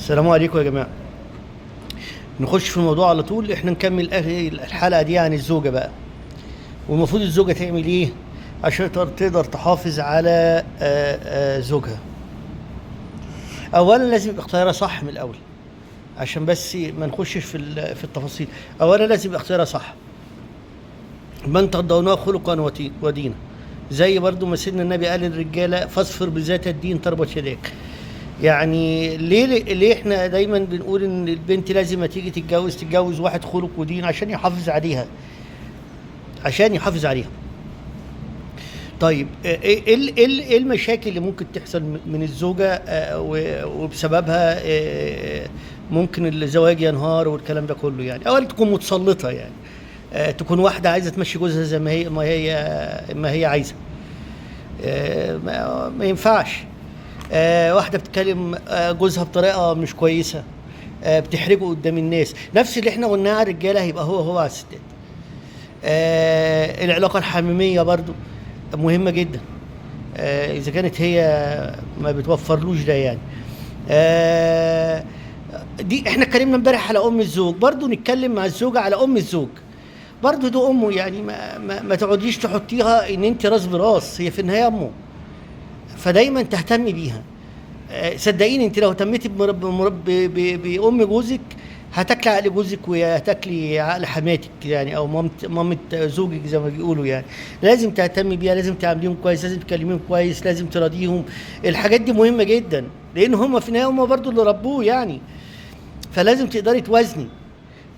السلام عليكم يا جماعة. نخش في الموضوع على طول. احنا نكمل الحلقة دي عن الزوجة بقى، والمفروض الزوجة تعمل ايه عشان تقدر تحافظ على زوجها. اولا لازم يبقى اختيارها صح من الاول، عشان بس ما نخشش في التفاصيل. اولا لازم يبقى اختيارها صح، من ترضونه خلقا ودينا، زي برضو ما سيدنا النبي قال للرجالة فاصفر بذات الدين تربط يديك. يعني ليه احنا دايما بنقول ان البنت لازم تيجي تتجوز واحد خلق ودين عشان يحافظ عليها، طيب ايه المشاكل اللي ممكن تحصل من الزوجة وبسببها ممكن الزواج ينهار والكلام ده كله؟ يعني اولا تكون متسلطة، يعني تكون واحدة عايزة تمشي جوزها زي ما هي عايزة. ما ينفعش. واحدة بتكلم جوزها بطريقة مش كويسة، بتحرجه قدام الناس. نفس اللي احنا قلناه على الرجالة هيبقى هو على الستات. العلاقة الحميمية برضو مهمة جدا، إذا كانت هي ما بتوفرلوش ده يعني. دي احنا اتكلمنا امبارح على أم الزوج، برضو نتكلم مع الزوجة على أم الزوج. برضو ده أمه، يعني ما تقعديش تحطيها إن أنت راس براس، هي في النهاية أمه، فدايما تهتمي بيها. صدقيني انت لو اهتميتي بام جوزك هتاكلي عقل جوزك وهتاكلي عقل حماتك، يعني او مامة زوجك زي ما بيقولوا. يعني لازم تهتمي بيها، لازم تعامليهم كويس، لازم تكلميهم كويس، لازم تراضيهم. الحاجات دي مهمه جدا، لان هم في النهايه هم برضو اللي ربوه يعني. فلازم تقدري توازني،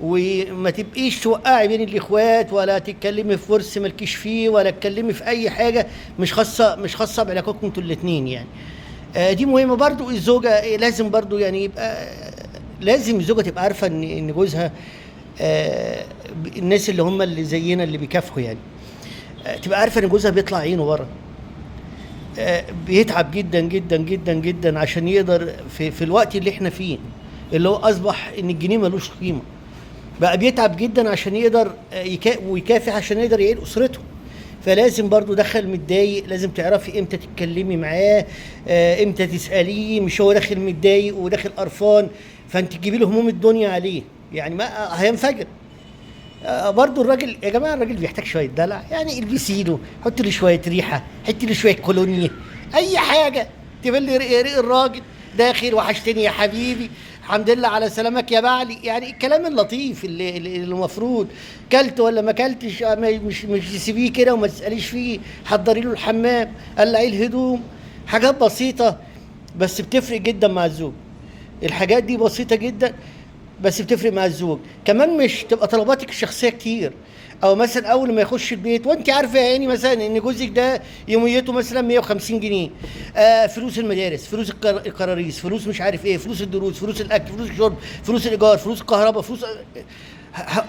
وما تبقيش توقعي بين الاخوات، ولا تتكلمي في ورث مالكيش فيه، ولا تتكلمي في اي حاجه مش خاصه بعلاقتكم انتوا الاثنين يعني. دي مهمه برضو. الزوجه لازم برضو يعني يبقى لازم الزوجه تبقى عارفه ان جوزها الناس اللي هم اللي زينا اللي بيكافحوا يعني، تبقى عارفه ان جوزها بيطلع عينه بره، بيتعب جدا جدا جدا جدا عشان يقدر في الوقت اللي احنا فيه، اللي هو اصبح ان الجنيه ملوش قيمه. بقى بيتعب جدا عشان يقدر ويكافح عشان يقدر يعيل اسرته. فلازم برضو دخل متضايق، لازم تعرفي امتى تتكلمي معاه، امتى تسأليه. مش هو داخل متضايق وداخل قرفان فانت تجيبي له هموم الدنيا عليه، يعني ما هينفجر. برضو الراجل يا جماعه، الراجل بيحتاج شويه دلع، يعني البسي له، حطي له شويه ريحه، حطي له شويه كولونيا، اي حاجه تبلي ريق الراجل. داخل وحشتني يا حبيبي، الحمد لله على سلامك يا بعلي، يعني الكلام اللطيف اللي المفروض. كلت ولا ما كلتش، مش تسيبيه كده وما تساليش فيه. حضري له الحمام، قلعي الهدوم. حاجات بسيطه بس بتفرق جدا مع الزوج. الحاجات دي بسيطه جدا بس بتفرق مع الزوج. كمان مش تبقى طلباتك الشخصيه كتير، او مثلا اول ما يخش البيت وانت عارفه يا عيني مثلا ان جوزك ده يوميته مثلا 150 جنيه، فلوس المدارس، فلوس القراريس، فلوس مش عارف ايه، فلوس الدروس، فلوس الاكل، فلوس الشرب، فلوس الايجار، فلوس الكهرباء، فلوس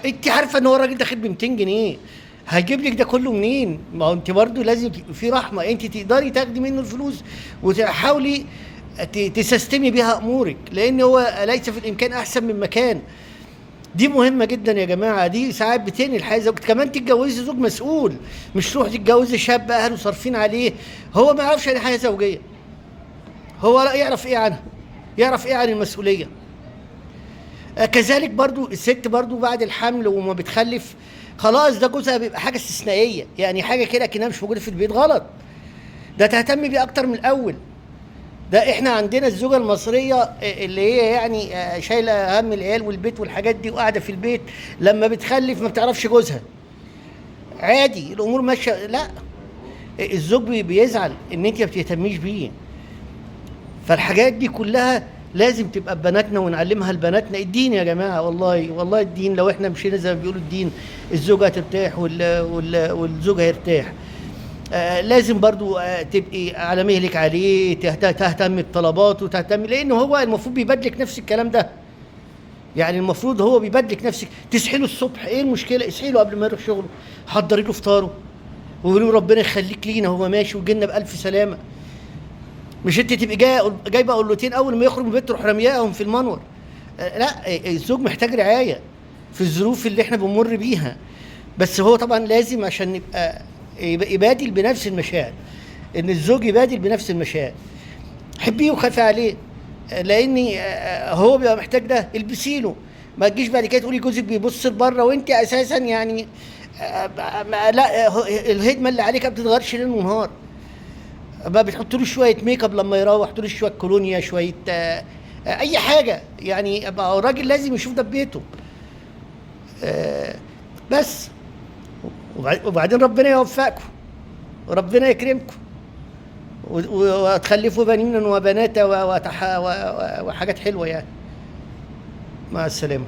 انت عارفه ان هو الراجل داخل ب 200 جنيه، هيجيب لك ده كله منين؟ ما هو انت برضه لازم في رحمه، انت تقدري تاخدي منه الفلوس وتحاولي تسستمي بيها امورك، لان هو ليس في الامكان احسن من مكان. دي مهمه جدا يا جماعه، دي ساعات بتنقل الحياه. كمان تتجوزي زوج مسؤول، مش تروح تتجوزي شاب اهله صارفين عليه، هو ما يعرفش عن حياه زوجيه، هو لا يعرف ايه عنها، يعرف ايه عن المسؤوليه. كذلك برضو الست برضو بعد الحمل وما بتخلف، خلاص ده جوزها بيبقى حاجه استثنائيه، يعني حاجه كده كأنها مش موجوده في البيت، غلط. ده تهتم بيه اكتر من الاول. ده احنا عندنا الزوجه المصريه اللي هي يعني شايله هم العيال والبيت والحاجات دي وقاعده في البيت، لما بتخلف ما بتعرفش جوزها، عادي الامور ماشيه. لا، الزوج بيزعل ان انت ما بتهتميش بيه. فالحاجات دي كلها لازم تبقى ببناتنا ونعلمها لبناتنا. الدين يا جماعه، والله الدين لو احنا مشينا زي ما بيقولوا الدين، الزوجه هترتاح والزوج هيرتاح. لازم برضو تبقي على مهلك عليه، تهتم بطلباته، تهتم، لانه هو المفروض بيبادلك نفس الكلام ده. يعني المفروض هو بيبادلك نفسك. تصحي له الصبح، ايه المشكله؟ اصحي له قبل ما يروح شغله، حضري له فطاره، وقولي له ربنا يخليك لينا هو ماشي وجينا بالف سلامه. مش انت تبقي جايبه قلتين اول ما يخرج من البيت تروح رمياهم في المنور. لا، الزوج محتاج رعايه في الظروف اللي احنا بنمر بيها. بس هو طبعا لازم عشان نبقى يبادل بنفس المشاعر، ان الزوج يبادل بنفس المشاعر. حبيه وخافي عليه، لاني هو بيبقى محتاج ده، البسي له. ما تجيش بعد كده تقولي جوزك بيبص لبره وانت اساسا يعني لا، الهدمه اللي عليك ما بتتغيرش ليل ونهار. ما بتحطلوش شويه ميك اب لما يروح، تحطلوش شويه كولونيا، شويه اي حاجه يعني. بقى الراجل لازم يشوف ده ببيته. بس وبعدين ربنا يوفقكم وربنا يكرمكم وتخلفوا بنين وبنات وحاجات حلوه يعني. مع السلامه.